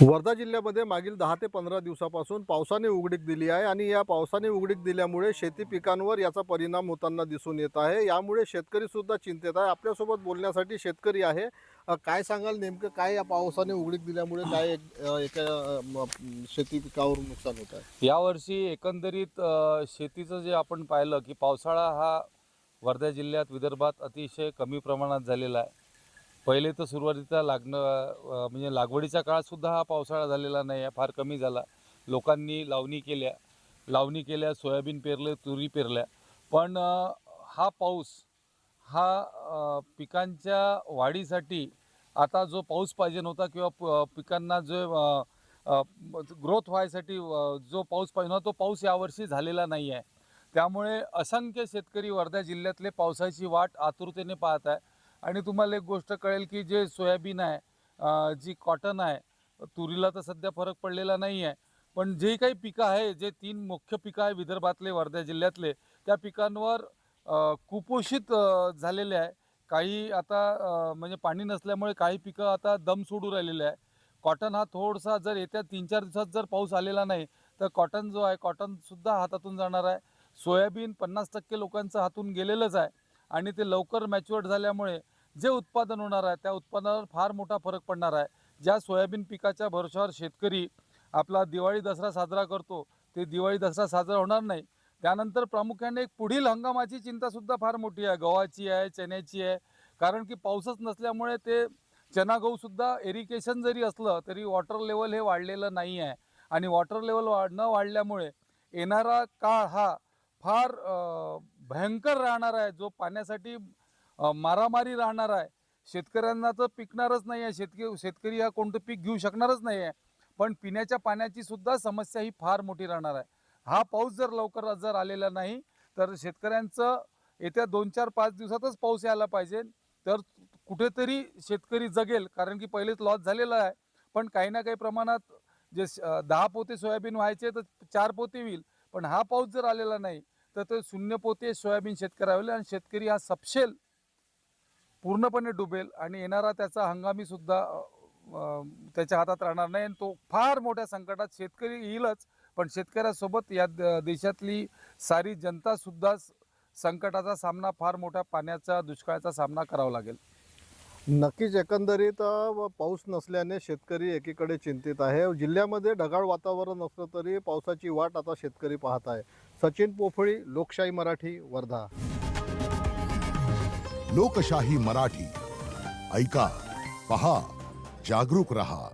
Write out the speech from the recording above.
वर्धा जिल्ह्यामध्ये मागील 10 ते 15 दिवसापासून पावसाने उघडीक दिली आहे आणि या पावसाने उघडीक दिल्यामुळे शेती पिकांवर याचा परिणाम होताना दिसून येत आहे। यामुळे शेतकरी सुद्धा चिंतेत आहे। आपल्यासोबत बोलण्यासाठी शेतकरी आहे। काय सांगाल नेमकं काय या पावसाने उघडीक दिल्यामुळे काय शेती पिकावर नुकसान होत आहे? यावर्षी एकंदरीत शेतीचं जे आपण पाहिलं की पावसाळा हा वर्धा जिल्ह्यात विदर्भात अतिशय कमी प्रमाणात झालेला आहे। पहिले तर सुरुवातीला म्हणजे लागवडीच्या काळातसुद्धा हा पावसाळा झालेला नाही आहे, फार कमी झाला। लोकांनी लावणी केल्या, सोयाबीन पेरले, तुरी पेरल्या, पण हा पाऊस पिकांच्या वाढीसाठी आता जो पाऊस पाहिजे नव्हता किंवा पिकांना जो ग्रोथ व्हायसाठी जो पाऊस पाहिजे होता तो पाऊस यावर्षी झालेला नाही आहे। त्यामुळे असंख्य शेतकरी वर्धा जिल्ह्यातले पावसाची वाट आतुरतेने पाहत आहे। आणि तुम्हाला एक गोष्ट कळेल की जे सोयाबीन आहे, जी कॉटन आहे, तुरीला तर सध्या फरक पडलेला नाही आहे, पण जे काही पिकं आहे, जे 3 मुख्य पिकं आहे विदर्भातले, वर्धा जिल्ह्यातले, त्या पिकांवर कुपोषित झालेले आहे। काही आता म्हणजे पाणी नसल्यामुळे काही पिकं आता दम सोडू राहिलेले आहे। कॉटन हा थोडासा जर येत्या 3-4 दिवसात जर पाऊस आलेला नाही तर कॉटन जो आहे कॉटनसुद्धा हातातून जाणार आहे। सोयाबीन 50% लोकांचं हातून गेलेलंच आहे आणि ते लवकर मॅच्युअर्ड झाल्यामुळे जे उत्पादन होणार आहे त्या उत्पादनावर फार मोठा फरक पडणार आहे। ज्या सोयाबीन पिकाच्या भरोशावर शेतकरी आपला दिवाळी दसरा साजरा करतो, ते दिवाळी दसरा साजरा होणार नाही। त्यानंतर प्रामुख्याने एक पुढील हंगामाची चिंतासुद्धा फार मोठी आहे, गव्हाची आहे, चण्याची आहे। कारण की पाऊसच नसल्यामुळे ते चना गहूसुद्धा इरिगेशन जरी असलं तरी वॉटर लेवल हे वाढलेलं नाही आहे आणि वॉटर लेवल न वाढल्यामुळे येणारा काळ हा फार भयंकर राहणार आहे, जो पाण्यासाठी मारामारी राहणार आहे। शेतकऱ्यांना तर पिकणारच नाही आहे, शेतकरी हा कोणतं पीक घेऊ शकणारच नाही आहे, पण पिण्याच्या पाण्याची सुद्धा समस्या ही फार मोठी राहणार आहे। हा पाऊस जर लवकर आलेला नाही तर शेतकऱ्यांचं येत्या 2-4-5 दिवसातच पाऊस यायला पाहिजे, तर कुठेतरी शेतकरी जगेल। कारण की पहिलेच लॉस झालेला आहे, पण काही ना काही प्रमाणात जे 10 पोते सोयाबीन व्हायचे तर 4 पोते होईल, पण हा पाऊस जर आलेला नाही तर ते 0 पोते सोयाबीन शेतकऱ्याला होईल आणि शेतकरी हा सपशेल पूर्णपणे डुबेल आणि येणारा त्याचा हंगामीसुद्धा त्याच्या हातात राहणार नाही आणि तो फार मोठ्या संकटात शेतकरी येईलच, पण शेतकऱ्यासोबत या देशातली सारी जनतासुद्धा संकटाचा सामना, फार मोठ्या पाण्याचा दुष्काळाचा सामना करावा लागेल। नक्कीच एकंदरीत पाऊस नसल्याने शेतकरी एकीकडे चिंतित आहे। जिल्ह्यामध्ये ढगाळ वातावरण असलं तरी पावसाची वाट आता शेतकरी पाहत आहे। सचिन पोफळी, लोकशाही मराठी, वर्धा। लोकशाही मराठी ऐका, पहा, जागरूक रहा।